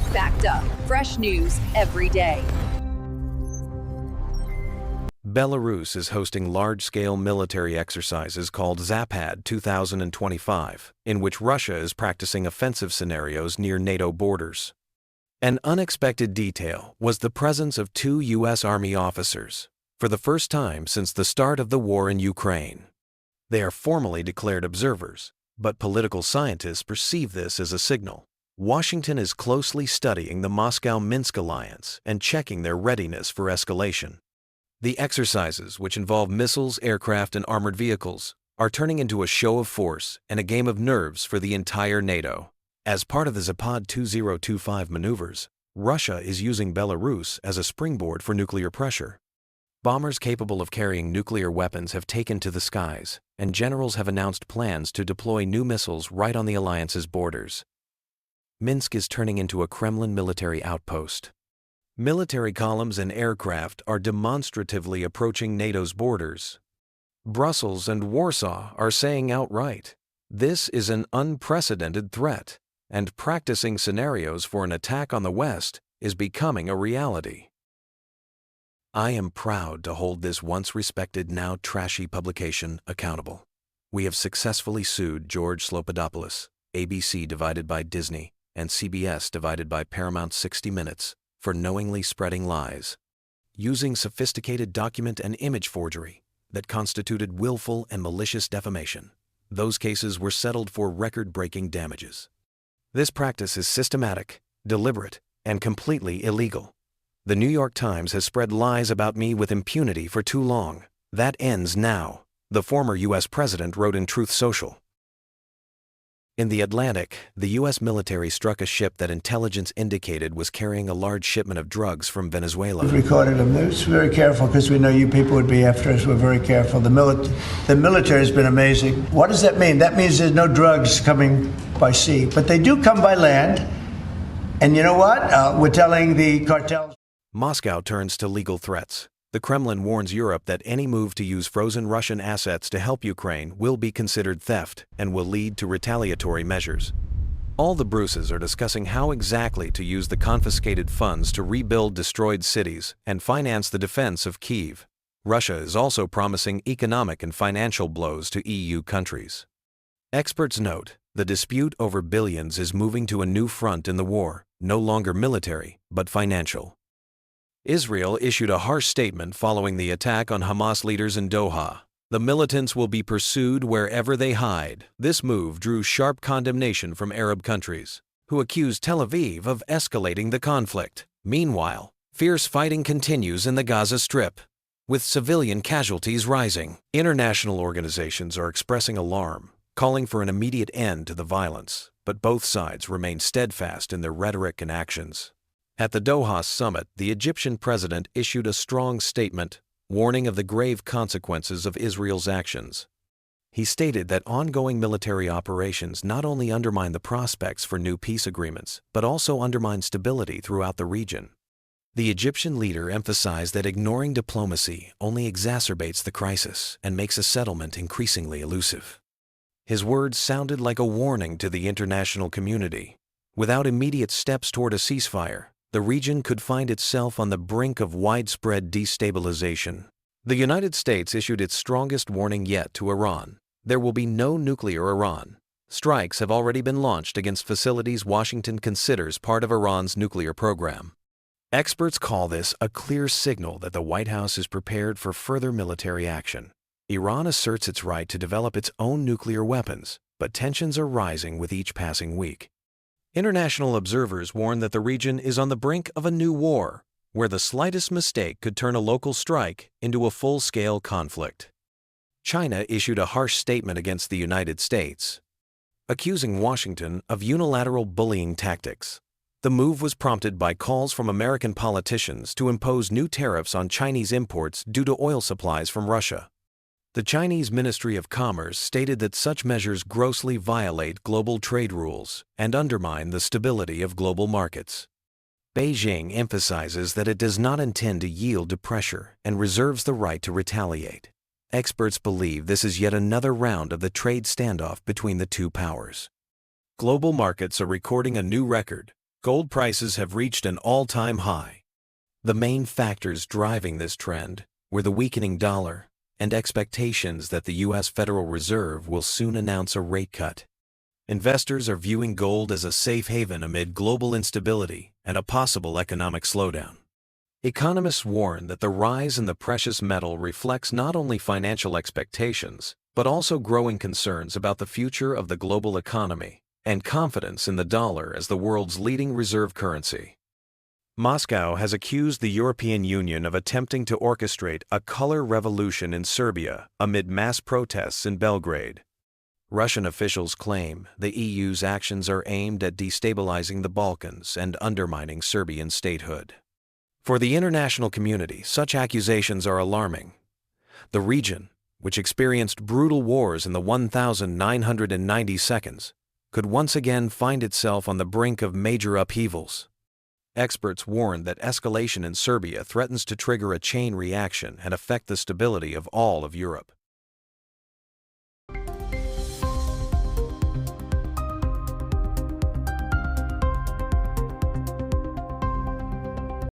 you fact up. Fresh news every day. Belarus is hosting large-scale military exercises called Zapad 2025, in which Russia is practicing offensive scenarios near NATO borders. An unexpected detail was the presence of 2 U.S. Army officers, for the first time since the start of the war in Ukraine. They are formally declared observers, but political scientists perceive this as a signal. Washington is closely studying the Moscow-Minsk alliance and checking their readiness for escalation. The exercises, which involve missiles, aircraft, and armored vehicles, are turning into a show of force and a game of nerves for the entire NATO. As part of the Zapad 2025 maneuvers, Russia is using Belarus as a springboard for nuclear pressure. Bombers capable of carrying nuclear weapons have taken to the skies, and generals have announced plans to deploy new missiles right on the alliance's borders. Minsk is turning into a Kremlin military outpost. Military columns and aircraft are demonstratively approaching NATO's borders. Brussels and Warsaw are saying outright, this is an unprecedented threat, and practicing scenarios for an attack on the West is becoming a reality. I am proud to hold this once respected, now trashy publication accountable. We have successfully sued George Slopadopoulos, ABC divided by Disney, and CBS divided by Paramount 60 Minutes, for knowingly spreading lies, using sophisticated document and image forgery that constituted willful and malicious defamation. Those cases were settled for record-breaking damages. This practice is systematic, deliberate, and completely illegal. The New York Times has spread lies about me with impunity for too long. That ends now, the former U.S. president wrote in Truth Social. In the Atlantic, the U.S. military struck a ship that intelligence indicated was carrying a large shipment of drugs from Venezuela. We've recorded them. It's very careful because we know you people would be after us. We're very careful. The military has been amazing. What does that mean? That means there's no drugs coming by sea, but they do come by land. And you know what? We're telling the cartels. Moscow turns to legal threats. The Kremlin warns Europe that any move to use frozen Russian assets to help Ukraine will be considered theft and will lead to retaliatory measures. All the Bruces are discussing how exactly to use the confiscated funds to rebuild destroyed cities and finance the defense of Kyiv. Russia is also promising economic and financial blows to EU countries. Experts note the dispute over billions is moving to a new front in the war, no longer military, but financial. Israel issued a harsh statement following the attack on Hamas leaders in Doha. The militants will be pursued wherever they hide. This move drew sharp condemnation from Arab countries, who accused Tel Aviv of escalating the conflict. Meanwhile, fierce fighting continues in the Gaza Strip, with civilian casualties rising. International organizations are expressing alarm, calling for an immediate end to the violence, but both sides remain steadfast in their rhetoric and actions. At the Doha summit, the Egyptian president issued a strong statement, warning of the grave consequences of Israel's actions. He stated that ongoing military operations not only undermine the prospects for new peace agreements, but also undermine stability throughout the region. The Egyptian leader emphasized that ignoring diplomacy only exacerbates the crisis and makes a settlement increasingly elusive. His words sounded like a warning to the international community. Without immediate steps toward a ceasefire, the region could find itself on the brink of widespread destabilization. The United States issued its strongest warning yet to Iran. There will be no nuclear Iran. Strikes have already been launched against facilities Washington considers part of Iran's nuclear program. Experts call this a clear signal that the White House is prepared for further military action. Iran asserts its right to develop its own nuclear weapons, but tensions are rising with each passing week. International observers warn that the region is on the brink of a new war, where the slightest mistake could turn a local strike into a full-scale conflict. China issued a harsh statement against the United States, accusing Washington of unilateral bullying tactics. The move was prompted by calls from American politicians to impose new tariffs on Chinese imports due to oil supplies from Russia. The Chinese Ministry of Commerce stated that such measures grossly violate global trade rules and undermine the stability of global markets. Beijing emphasizes that it does not intend to yield to pressure and reserves the right to retaliate. Experts believe this is yet another round of the trade standoff between the two powers. Global markets are recording a new record, Gold prices have reached an all-time high. The main factors driving this trend were the weakening dollar and expectations that the U.S. Federal Reserve will soon announce a rate cut. Investors are viewing gold as a safe haven amid global instability and a possible economic slowdown. Economists warn that the rise in the precious metal reflects not only financial expectations, but also growing concerns about the future of the global economy and confidence in the dollar as the world's leading reserve currency. Moscow has accused the European Union of attempting to orchestrate a color revolution in Serbia amid mass protests in Belgrade. Russian officials claim the EU's actions are aimed at destabilizing the Balkans and undermining Serbian statehood. For the international community, such accusations are alarming. The region, which experienced brutal wars in the 1990 seconds, could once again find itself on the brink of major upheavals. Experts warn that escalation in Serbia threatens to trigger a chain reaction and affect the stability of all of Europe.